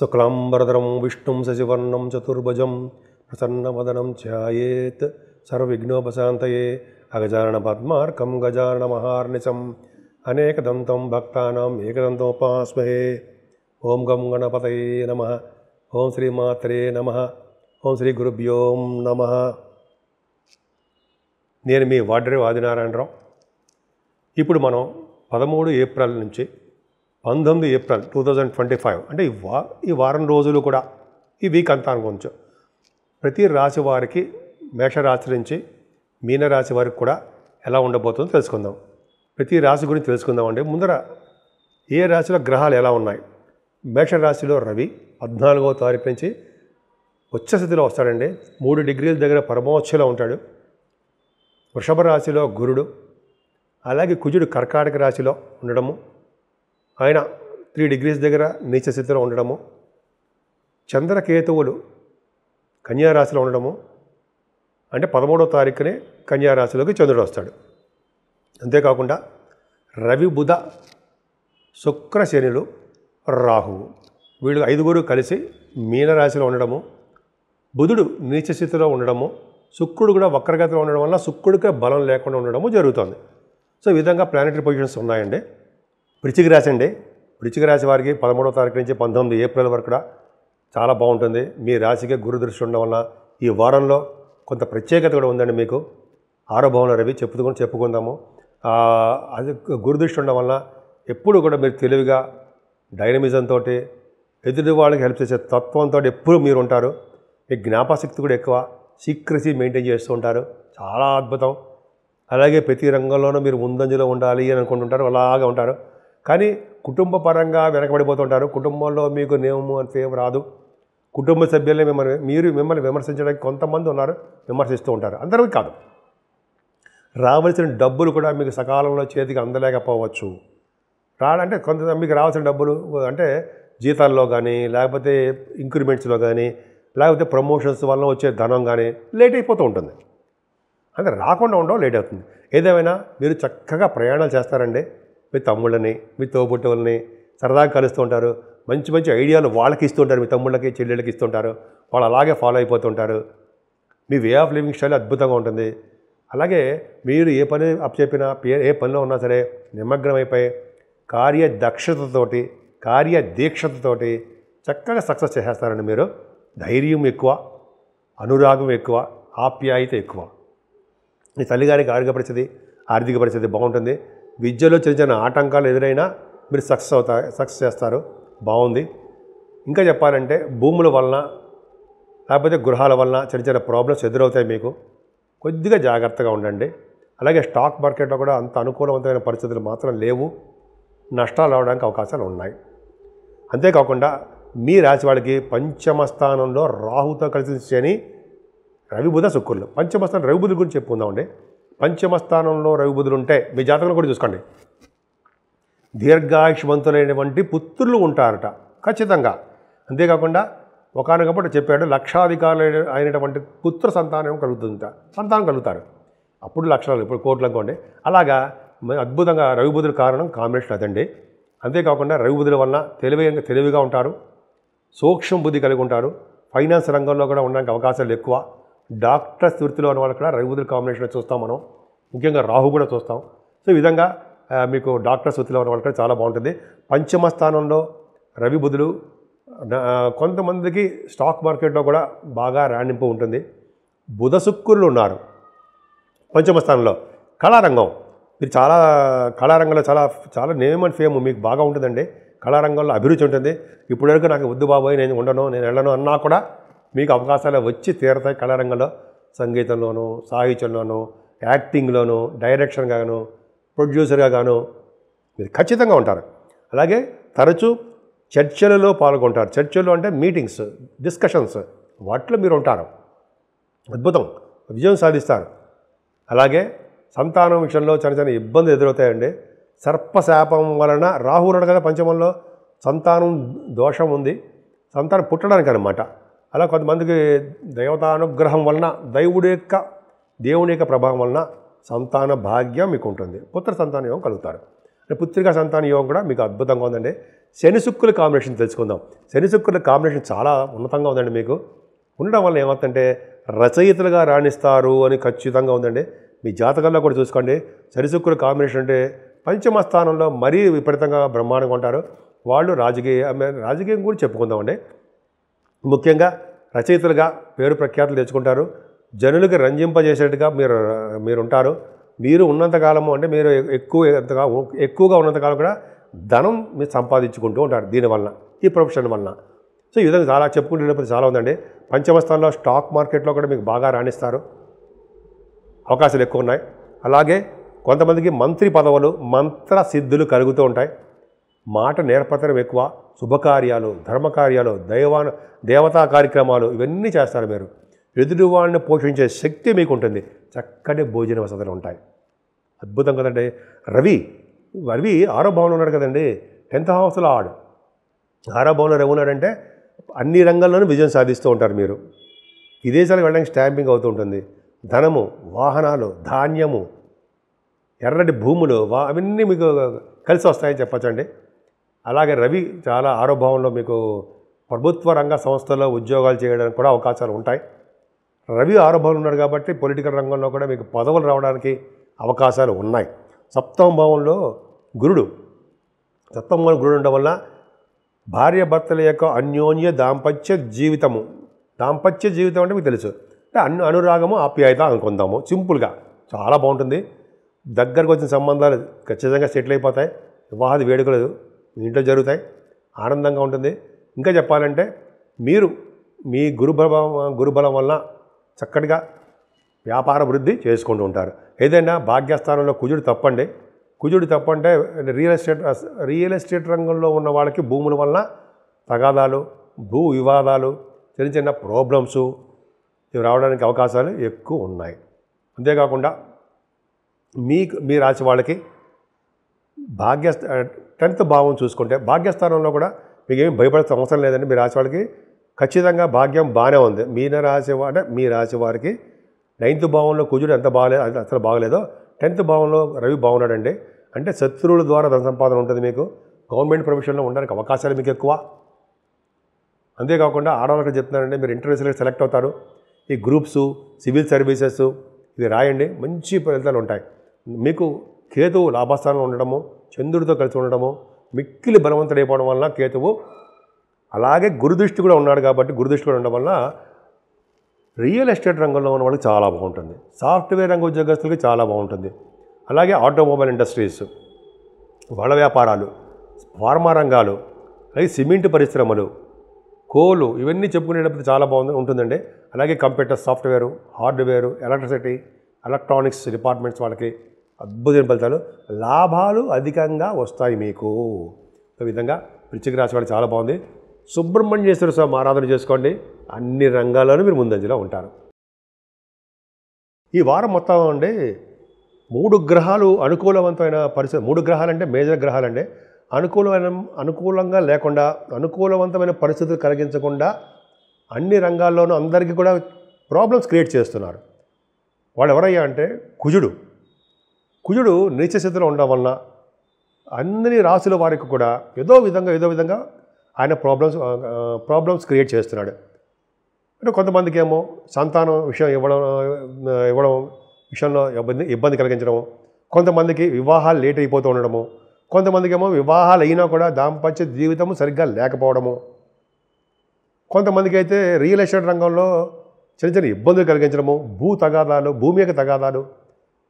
శుక్లాంబరధరం విష్ణుం శశివర్ణం చతుర్భుజం ప్రసన్నవదనం ధ్యాయేత్ సర్వవిఘ్నోపశాంతయే అగజానన పద్మార్కం గజానన మహార్నిశం అనేకదంతం భక్తానాం ఏకదంతోపాస్మహే. ఓం గం గణపతయే నమః. ఓం శ్రీమాత్రే నమః. ఓం శ్రీ గురుభ్యో నమః. నేను మీ వాడ్రేవ్ ఆదినారాయణరావు. ఇప్పుడు మనం 13 ఏప్రిల్ నుంచి 19 ఏప్రిల్ 2025 అంటే ఈ వారం రోజులు కూడా ఈ వీక్ అంతా అనుకోవచ్చు. ప్రతి రాశి వారికి మేషరాశి నుంచి మీనరాశి వారికి కూడా ఎలా ఉండబోతుందో తెలుసుకుందాం. ప్రతి రాశి గురించి తెలుసుకుందామండి. ముందర ఏ రాశిలో గ్రహాలు ఎలా ఉన్నాయి. మేషరాశిలో రవి 14వ తారీఖు నుంచి ఉచ్చస్థితిలో వస్తాడండి. 3 డిగ్రీల దగ్గర పరమోచ్చలో ఉంటాడు. వృషభ రాశిలో గురుడు, అలాగే కుజుడు కర్కాటక రాశిలో ఉండడము, ఆయన 3 డిగ్రీస్ దగ్గర నీచ స్థితిలో ఉండడము, చంద్రకేతువులు కన్యారాశిలో ఉండడము, అంటే 13వ తారీఖునే కన్యారాశిలోకి చంద్రుడు వస్తాడు. అంతేకాకుండా రవి బుధ శుక్ర శనులు రాహువు వీళ్ళు 5 కలిసి మీనరాశిలో ఉండడము, బుధుడు నీచ స్థితిలో ఉండడము, శుక్రుడు కూడా వక్రగతిలో ఉండడం వల్ల శుక్రుడికే బలం లేకుండా ఉండడము జరుగుతుంది. సో ఈ విధంగా ప్లానెటరీ పొజిషన్స్ ఉన్నాయండి. వృశ్చిక రాశి అండి. వృశ్చిక రాశి వారికి 13వ తారీఖు నుంచి 19 ఏప్రిల్ వరకు కూడా చాలా బాగుంటుంది. మీ రాశికి గురు దృష్టి ఉండడం వల్ల ఈ వారంలో కొంత ప్రత్యేకత కూడా ఉందండి మీకు. 6వ భావంలో రవి చెప్పుకుందాము. అది గురు దృష్టి ఉండడం వల్ల ఎప్పుడు కూడా మీరు తెలివిగా డైనమిజంతో ఎదుటి వాళ్ళకి హెల్ప్ చేసే తత్వంతో ఎప్పుడు మీరు ఉంటారు. మీ జ్ఞాపశక్తి కూడా ఎక్కువ, సీక్రసీ మెయింటైన్ చేస్తూ ఉంటారు. చాలా అద్భుతం. అలాగే ప్రతి రంగంలోనూ మీరు ముందంజలో ఉండాలి అని అనుకుంటుంటారు, అలాగా ఉంటారు. కానీ కుటుంబ పరంగా వెనకబడిపోతుంటారు. కుటుంబంలో మీకు నియమం అంత ఏం రాదు. కుటుంబ సభ్యులే మిమ్మల్ని విమర్శించడానికి కొంతమంది ఉన్నారు, విమర్శిస్తూ ఉంటారు. అందరికీ కాదు. రావాల్సిన డబ్బులు కూడా మీకు సకాలంలో చేతికి అందలేకపోవచ్చు. అంటే కొంత మీకు రావాల్సిన డబ్బులు అంటే జీతాల్లో కానీ, లేకపోతే ఇంక్రిమెంట్స్లో కానీ, లేకపోతే ప్రమోషన్స్ వల్ల వచ్చే ధనం కానీ లేట్ అయిపోతూ ఉంటుంది. అంటే రాకుండా ఉండడం లేట్ అవుతుంది. ఏదేమైనా మీరు చక్కగా ప్రయాణాలు చేస్తారండి. మీ తమ్ముళ్ళని, మీ తోబుట్టువులని సరదాగా కలుస్తూ ఉంటారు. మంచి మంచి ఐడియాలు వాళ్ళకి ఇస్తుంటారు. మీ తమ్ముళ్ళకి చెల్లెళ్ళకి ఇస్తుంటారు. వాళ్ళు అలాగే ఫాలో అయిపోతుంటారు. మీ వే ఆఫ్ లివింగ్ స్టైల్ అద్భుతంగా ఉంటుంది. అలాగే మీరు ఏ పని అప్పచెప్పినా, ఏ పనిలో ఉన్నా సరే నిమగ్నమైపోయి కార్యదక్షతతోటి, కార్యదీక్షతతోటి చక్కగా సక్సెస్ చేసేస్తారండి మీరు. ధైర్యం ఎక్కువ, అనురాగం ఎక్కువ, ఆప్యాయత ఎక్కువ. మీ తల్లిగారికి ఆర్థిక పరిస్థితి బాగుంటుంది. విద్యలో చిన్న చిన్న ఆటంకాలు ఎదురైనా మీరు సక్సెస్ చేస్తారు. బాగుంది. ఇంకా చెప్పాలంటే భూముల వలన, లేకపోతే గృహాల వలన చిన్న చిన్న ప్రాబ్లమ్స్ ఎదురవుతాయి మీకు. కొద్దిగా జాగ్రత్తగా ఉండండి. అలాగే స్టాక్ మార్కెట్లో కూడా అంత అనుకూలవంతమైన పరిస్థితులు మాత్రం లేవు. నష్టాలు రావడానికి అవకాశాలు ఉన్నాయి. అంతేకాకుండా మీ రాశి వాళ్ళకి పంచమ స్థానంలో రాహుతో కలిసి శని, రవి బుధ శుక్రులు. పంచమ స్థానం రవి బుధుల గురించి చెప్పుకుందామండి. పంచమ స్థానంలో రవి బుధులు ఉంటే మీ జాతకంలో కూడా చూసుకోండి, దీర్ఘాయుష్మంతులైనటువంటి పుత్రులు ఉంటారట ఖచ్చితంగా. అంతేకాకుండా ఒకానొకప్పుడు చెప్పాడు, లక్షాధికారులు అయినటువంటి పుత్ర సంతానం కలుగుతారు. అప్పుడు లక్షలు, ఇప్పుడు కోట్లు అనుకోండి. అలాగా అద్భుతంగా రవి బుధుల కారణం కాంబినేషన్ అదండి. అంతేకాకుండా రవి బుధుల వలన తెలివిగా ఉంటారు, సూక్ష్మ బుద్ధి కలిగి ఉంటారు. ఫైనాన్స్ రంగంలో కూడా ఉండడానికి అవకాశాలు ఎక్కువ. డాక్టర్స్ వృత్తిలో ఉన్న వాళ్ళు కూడా రవి బుధుల కాంబినేషన్ చూస్తాం మనం. ముఖ్యంగా రాహు కూడా చూస్తాం. సో ఈ విధంగా మీకు డాక్టర్స్ వృత్తిలో ఉన్న వాళ్ళు కూడా చాలా బాగుంటుంది. పంచమ స్థానంలో రవి బుధులు. కొంతమందికి స్టాక్ మార్కెట్లో కూడా బాగా రాణింపు ఉంటుంది. బుధ శుక్రులు ఉన్నారు పంచమ స్థానంలో. కళారంగం, మీరు చాలా కళారంగంలో చాలా నేమ్ అండ్ ఫేమ్ మీకు బాగా ఉంటుందండి. కళారంగంలో అభిరుచి ఉంటుంది. ఇప్పటివరకు నాకు వద్దు బాబోయ్, నేను ఉండను, నేను వెళ్ళను అన్నా కూడా మీకు అవకాశాలు వచ్చి తీరుతాయి. కళారంగంలో సంగీతంలోనూ, సాహిత్యంలోనూ, యాక్టింగ్లోనూ, డైరెక్షన్గాను, ప్రొడ్యూసర్గా గాను మీరు ఖచ్చితంగా ఉంటారు. అలాగే తరచూ చర్చలలో పాల్గొంటారు. చర్చలు అంటే మీటింగ్స్, డిస్కషన్స్, వాటిలో మీరు ఉంటారు. అద్భుతం, విజయం సాధిస్తారు. అలాగే సంతానం విషయంలో చిన్న చిన్న ఇబ్బందులు ఎదురవుతాయండి. సర్పశాపం వలన రాహు ఉన్నాడు కదా పంచమంలో, సంతానం దోషం ఉంది, సంతానం పుట్టడానికి అన్నమాట. అలా కొంతమందికి దేవతానుగ్రహం వలన, దేవుని యొక్క ప్రభావం వలన సంతాన భాగ్యం మీకు ఉంటుంది. పుత్ర సంతానం కలుగుతారు. పుత్రికా సంతాన యోగం కూడా మీకు అద్భుతంగా ఉందండి. శని శుక్రుల కాంబినేషన్ తెలుసుకుందాం. శని శుక్రుల కాంబినేషన్ చాలా ఉన్నతంగా ఉందండి. మీకు ఉండడం వల్ల ఏమవుతుందంటే రచయితలుగా రాణిస్తారు అని ఖచ్చితంగా ఉందండి. మీ జాతకంలో కూడా చూసుకోండి. శని శుక్రుల కాంబినేషన్ అంటే పంచమ స్థానంలో మరీ విపరీతంగా బ్రహ్మాండంగా ఉంటారు. వాళ్ళు రాజకీయం కూడా చెప్పుకుందామండి. ముఖ్యంగా రచయితలుగా పేరు ప్రఖ్యాతులు తెచ్చుకుంటారు. జనులకు రంజింపజేసేట్టుగా మీరు ఉంటారు. మీరు ఉన్నంతకాలము అంటే మీరు ఎక్కువగా ఉన్నంతకాలం కూడా ధనం మీరు సంపాదించుకుంటూ ఉంటారు దీనివల్ల, ఈ ప్రొఫెషన్ వలన. సో ఈ విధంగా చాలా చెప్పుకుంటున్నప్పుడు చాలా ఉందండి. పంచమ స్థానంలో స్టాక్ మార్కెట్లో కూడా మీకు బాగా రాణిస్తారు, అవకాశాలు ఎక్కువ ఉన్నాయి. అలాగే కొంతమందికి మంత్రి పదవులు, మంత్ర సిద్ధులు కలుగుతూ ఉంటాయి. మాట నేర్పతనం ఎక్కువ. శుభకార్యాలు, ధర్మకార్యాలు, దేవతా కార్యక్రమాలు ఇవన్నీ చేస్తారు మీరు. ఎదుటి వాళ్ళని పోషించే శక్తి మీకు ఉంటుంది. చక్కటి భోజన వసతులు ఉంటాయి. అద్భుతం కదండి. రవి 6వ భావంలో ఉన్నాడు కదండి. 10th హౌస్లో 6వ భావంలో రవి ఉన్నాడంటే అన్ని రంగాల్లోనూ విజయం సాధిస్తూ ఉంటారు మీరు. విదేశాలకు వెళ్ళడానికి స్టాంపింగ్ అవుతూ ఉంటుంది. ధనము, వాహనాలు, ధాన్యము, ఎర్రటి భూములు అవన్నీ మీకు కలిసి వస్తాయని చెప్పచ్చండి. అలాగే రవి చాలా 6వ భావంలో మీకు ప్రభుత్వ రంగ సంస్థల్లో ఉద్యోగాలు చేయడానికి కూడా అవకాశాలు ఉంటాయి. రవి 6వ భావంలో ఉన్నాడు కాబట్టి పొలిటికల్ రంగంలో కూడా మీకు పదవులు రావడానికి అవకాశాలు ఉన్నాయి. 7వ భావంలో గురుడు ఉండడం వల్ల భార్యాభర్తల యొక్క అన్యోన్య దాంపత్య జీవితం అంటే మీకు తెలుసు. అంటే అనురాగము, ఆప్యాయత అనుకుందాము. సింపుల్గా చాలా బాగుంటుంది. దగ్గరకు వచ్చిన సంబంధాలు ఖచ్చితంగా సెటిల్ అయిపోతాయి. వివాహాది వేడుకలు మీ ఇంట్లో జరుగుతాయి. ఆనందంగా ఉంటుంది. ఇంకా చెప్పాలంటే మీరు మీ గురుబలం వల్ల చక్కటిగా వ్యాపార వృద్ధి చేసుకుంటూ ఉంటారు. ఏదైనా భాగ్యస్థానంలో కుజుడు తప్పంటే రియల్ ఎస్టేట్ రంగంలో ఉన్న వాళ్ళకి భూముల వలన తగాదాలు, భూ వివాదాలు, చిన్న ప్రాబ్లమ్స్ ఇవి రావడానికి అవకాశాలు ఎక్కువ ఉన్నాయి. అంతేకాకుండా మీ రాశి వాళ్ళకి 10th భావం చూసుకుంటే భాగ్యస్థానంలో కూడా మీకు ఏమి భయపడాల్సిన అవసరం లేదండి. మీ రాశి వాళ్ళకి ఖచ్చితంగా భాగ్యం బాగానే ఉంది. మీ రాశి వారికి 9th భావంలో కుజుడు అసలు బాగలేదో 10th భావంలో రవి బాగున్నాడండి. అంటే శత్రువుల ద్వారా ధన సంపాదన ఉంటుంది. మీకు గవర్నమెంట్ ప్రొఫెషన్లో ఉండడానికి అవకాశాలు మీకు ఎక్కువ. అంతేకాకుండా ఆడవాళ్ళకి చెప్తున్నానండి, మీరు ఇంటర్వ్యూస్లో సెలెక్ట్ అవుతారు. ఈ గ్రూప్స్, సివిల్ సర్వీసెస్ ఇవి రాయండి, మంచి ఫలితాలు ఉంటాయి. మీకు కేతువు లాభస్థానంలో ఉండడము, చంద్రుడితో కలిసి ఉండడము, మిక్కిలి బలవంతుడైపోవడం వలన కేతువు, అలాగే గురుదృష్టి కూడా ఉన్నాడు కాబట్టి గురుదృష్టి కూడా ఉండడం వల్ల రియల్ ఎస్టేట్ రంగంలో ఉన్న వాళ్ళకి చాలా బాగుంటుంది. సాఫ్ట్వేర్ రంగ ఉద్యోగస్తులకి చాలా బాగుంటుంది. అలాగే ఆటోమొబైల్ ఇండస్ట్రీస్, వాళ్ళ వ్యాపారాలు, ఫార్మా రంగాలు, అలాగే సిమెంట్ పరిశ్రమలు, కోలు ఇవన్నీ చెప్పుకునేటప్పుడు చాలా ఉంటుందండి. అలాగే computer software, hardware, electricity, electronics departments వాళ్ళకి అద్భుతమైన ఫలితాలు, లాభాలు అధికంగా వస్తాయి మీకు. ఈ విధంగా వృశ్చిక రాశి వాళ్ళకి చాలా బాగుంది. సుబ్రహ్మణ్యేశ్వర స్వామి ఆరాధన చేసుకోండి. అన్ని రంగాల్లోనూ మీరు ముందంజలో ఉంటారు. ఈ వారం మొత్తం అండి 3 గ్రహాలు అనుకూలవంతమైన పరిస్థితి. 3 గ్రహాలంటే మేజర్ గ్రహాలండి. అనుకూలంగా లేకుండా, అనుకూలవంతమైన పరిస్థితులు కలిగించకుండా అన్ని రంగాల్లోనూ అందరికీ కూడా ప్రాబ్లమ్స్ క్రియేట్ చేస్తున్నారు. వాళ్ళు ఎవరయ్యా అంటే కుజుడు నీచ స్థితిలో ఉండడం వలన అన్ని రాశుల వారికి కూడా ఏదో విధంగా ఆయన ప్రాబ్లమ్స్ క్రియేట్ చేస్తున్నాడు. అంటే కొంతమందికి ఏమో సంతానం విషయం ఇవ్వడం విషయంలో ఇబ్బంది కలిగించడం, కొంతమందికి వివాహాలు లేట్ అయిపోతూ ఉండడము, కొంతమందికి ఏమో వివాహాలు అయినా కూడా దాంపత్య జీవితము సరిగ్గా లేకపోవడము, కొంతమందికి అయితే రియల్ ఎస్టేట్ రంగంలో చిన్న ఇబ్బందులు కలిగించడము, భూమి యొక్క తగాదాలు,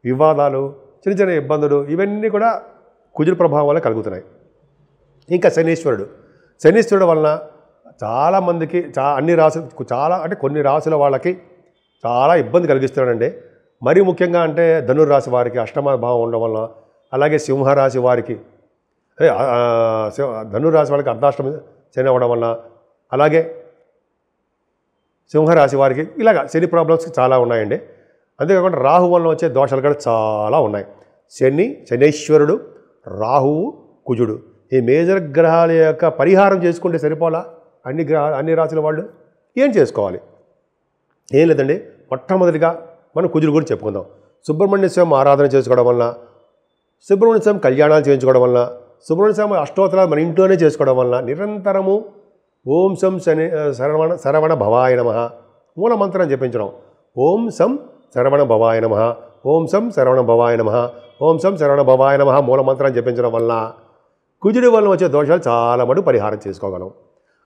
వివాదాలు, చిన్న ఇబ్బందులు ఇవన్నీ కూడా కుజుడు ప్రభావం వల్ల కలుగుతున్నాయి. ఇంకా శనీశ్వరుడు వలన చాలామందికి అన్ని రాశులు అంటే కొన్ని రాశుల వాళ్ళకి చాలా ఇబ్బంది కలిగిస్తున్నాడండి. మరీ ముఖ్యంగా అంటే ధనుర్రాశి వారికి అష్టమ భావం ఉండడం వలన, అలాగే సింహరాశి వారికి ధనుర్రాశి వాళ్ళకి అర్ధాష్టమి శని అవ్వడం వలన, అలాగే సింహరాశి వారికి ఇలాగ శని ప్రాబ్లమ్స్ చాలా ఉన్నాయండి. అంతేకాకుండా రాహు వలన వచ్చే దోషాలు కూడా చాలా ఉన్నాయి. శనీశ్వరుడు, రాహువు, కుజుడు ఈ మేజర్ గ్రహాల యొక్క పరిహారం చేసుకుంటే సరిపోలా. అన్ని రాశుల వాళ్ళు ఏం చేసుకోవాలి? ఏం లేదండి. మొట్టమొదటిగా మనం కుజుడు గురించి చెప్పుకుందాం. సుబ్రహ్మణ్య స్వామి ఆరాధన చేసుకోవడం వలన సుబ్రహ్మణ్య స్వామి కళ్యాణాలు చేయించుకోవడం వల్ల, సుబ్రహ్మణ్య స్వామి అష్టోత్తరాలు మన ఇంట్లోనే చేసుకోవడం వల్ల నిరంతరము ఓం సం శరవణ భవాయ నమః మూల మంత్రం జపించడం. ఓం సం శరవణ భవాయ నమః, ఓం సం శరవణ భవాయ నమః, ఓం సం శరవణ భవాయ నమః మూల మంత్రం జపించడం వల్ల కుజుడి వల్ల వచ్చే దోషాలు చాలా మటుకు పరిహారం చేసుకోగలం.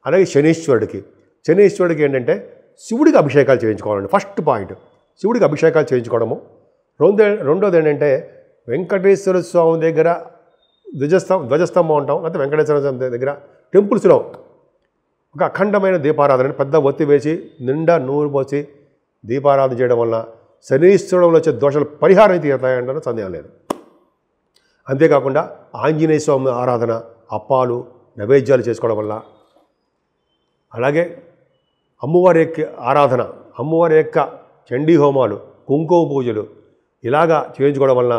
అలాగే శనీశ్వరుడికి ఏంటంటే శివుడికి అభిషేకాలు చేయించుకోవాలండి. ఫస్ట్ పాయింట్ శివుడికి అభిషేకాలు చేయించుకోవడము. రెండోది ఏంటంటే వెంకటేశ్వర స్వామి దగ్గర ధ్వజస్తంభం ఉంటాం, లేకపోతే వెంకటేశ్వర స్వామి దగ్గర టెంపుల్స్లో ఒక అఖండమైన దీపారాధన పెద్ద ఒత్తి వేసి నిండా నూనె పోసి దీపారాధన చేయడం వల్ల శనీశ్వరంలో వచ్చే దోషాలు పరిహారం తీరుతాయంటే సందేహం లేదు. అంతేకాకుండా ఆంజనేయ స్వామి ఆరాధన, అప్పాలు నైవేద్యాలు చేసుకోవడం వల్ల, అలాగే అమ్మవారి యొక్క ఆరాధన, అమ్మవారి యొక్క చండీ హోమాలు, కుంకుమ పూజలు ఇలాగా చేయించుకోవడం వల్ల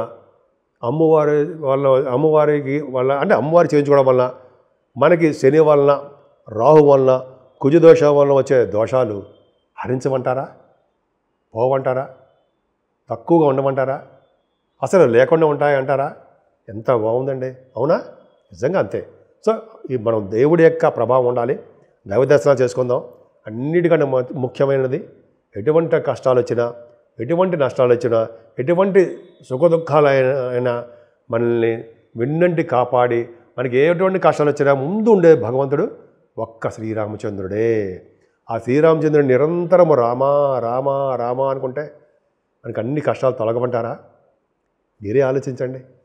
అమ్మవారి చేయించుకోవడం వల్ల మనకి శని వలన, రాహు వలన, కుజదోషం వలన వచ్చే దోషాలు హరించమంటారా, పోవంటారా, తక్కువగా ఉండమంటారా, అసలు లేకుండా ఉంటాయంటారా? ఎంత బాగుందండి, అవునా? నిజంగా అంతే. సో మనం దేవుడి యొక్క ప్రభావం ఉండాలి. దైవ దర్శనాలు చేసుకుందాం. అన్నిటికంటే ముఖ్యమైనది ఎటువంటి కష్టాలు వచ్చినా, ఎటువంటి నష్టాలు వచ్చినా, ఎటువంటి సుఖదుఖాలైనా మనల్ని వెన్నంటి కాపాడి మనకి ఎటువంటి కష్టాలు వచ్చినా ముందు ఉండే భగవంతుడు ఒక్క శ్రీరామచంద్రుడే. ఆ శ్రీరామచంద్రుడు నిరంతరము రామా రామా రామా అనుకుంటే మనకి అన్ని కష్టాలు తొలగమంటారా? మీరే ఆలోచించండి.